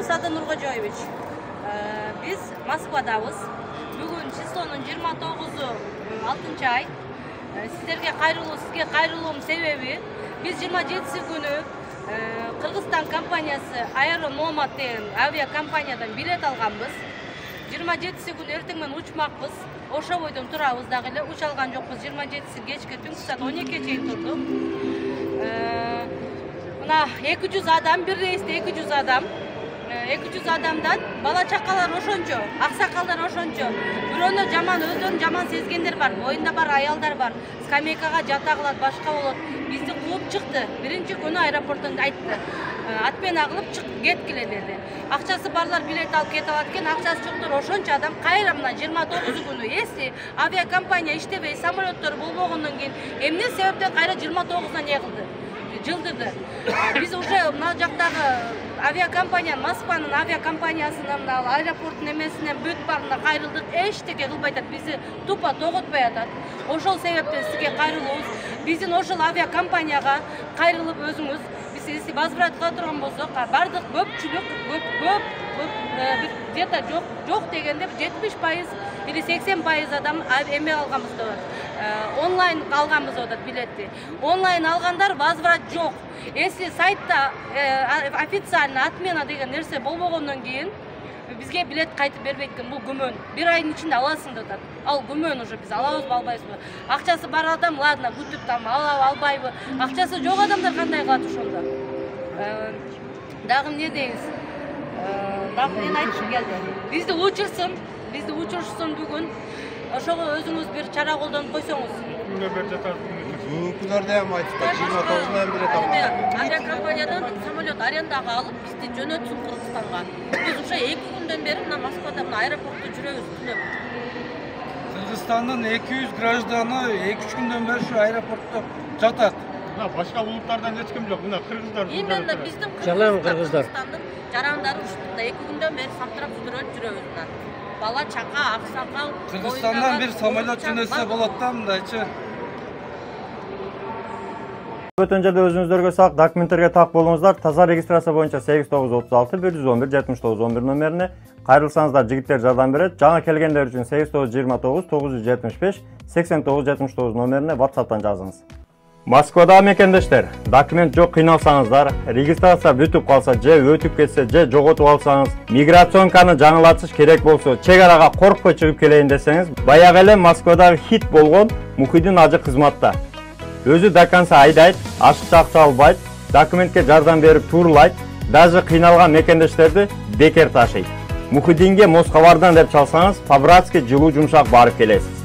Сада Нургожоевич. Biz Moskvadabız. Bugün числонун 29-u 6 ay. Sizlerge kayrılığım sebebi biz 27-si günü Kırgızstan kompaniyası Aero Nomad деген avia kompaniyadan bilet alganбыз. 27-si günü ertеңмен uçmakбыз. Oşa boydan turabыз dagы эле, uç algan жокпуз. 27-si kechki түнкү saat 12-ge чейин турдук. Мына 200 адам, bir reisте 200 adam. 200 адамдан бала чакалар ошончо, аксакалдар ошончо. Бирөөнө жаман өздөрүн жаман сезгендер бар, боюнда бар аялдар бар. Скамейкага жата кылат, башка болот. Бизди кууп чыкты. Биринчи күнү аэропорттон айтты. Атпен агылып чык кеткиле деди. Акчасы барлар билет алып кете алат экен, акчасы жоктор ошончо адам кайра мына 29 күнү эси авиакомпания иштебей, самолеттор болбогондон кийин эмне себептен кайра 29-на не кылды? Жылдырды. Biz уже мына жактагы авиакомпания, Москванын авиакомпаниясынан аэропорттун эмесинен бүт багына кайрылдык, эчтеке кылбай атат. Бизди тупо тоготпой атат. Ошол себептен сизге кайрылабыз. Биздин ошол авиакомпанияга кайрылып өзүңүз биз возврат кыла турган болсок, бардык көпчүлүк где-то жок дегенде 70% или 80% адам эме алганбыз деп атат. Онлайн алганбыз деп атат билетти. Онлайн алгандар возврат жок. Если сайтта официально отмена деген нерсе болбогондон кийин бизге билет кайтып бербейт экен, бул күмөн. Bir айдын ичинде аласың деп атат. Ал күмөн уже биз алабызбы, албайбызбы? Акчасы бар адам ладно, күтүп там албайбы? Акчасы жок адамдар кандай кылат ошондо? Дагы эмне дейбиз? Дагы мен айтышым келди. Бизди учурушсун бүгүн. Ошого өзүңүз бир чара колдонуп койсоңуз. Күнлөрдө ham айтып, 29-нан билет алган. Авиакомпаниядан самолет арендага алып, бизди жөнөтсүн Кыргызстанга. Биз уже 2 күндөн бери мына Москвада мына аэропортто жүрөбүз түнөп. Кыргызстандын 200 гражданы 2-3 күндөн бери ушу аэропортто жатат. Мына башка улуттардан эч ким жок. Мына кыргыздар. Именно биздин Кыргызстандын жарандары ушунда 2 күндөн бери самтырап жүрөбүз мына. Бала чака, аксакал. Кыргызстандан bir самолет жөнөтсө болот да мындайчы. Өтөн жерде өзүңүздөргө сак документтерге так болуңуздар. Таза регистрация боюнча 8936 111 7911 номерине кайрылсаңыздар жигиттер жардам берет. Жаңа келгендер үчүн 8929 975 8979 номерине WhatsApp'тан жазыңыз. Москвада мекендештер, документ жок кыйналсаңыздар, регистрация бүтүп калса, же өтүп кетсе, же жоготуп алсаңыз, миграционканы жаңылатыш керек болсо, чек арага коркпой чыгып келейин десеңиз, баягы эле Москвадагы хит болгон Мухиддин ажы кызматта. Өзү до конца айдайт, ашыкча акча албайт, документке жардам берип турлайт, даже кыйналган мекендештерди бекер ташыйт. Мухиддинге Москвадан деп чалсаңыз, по-братски жылуу жумшак барып келесиз.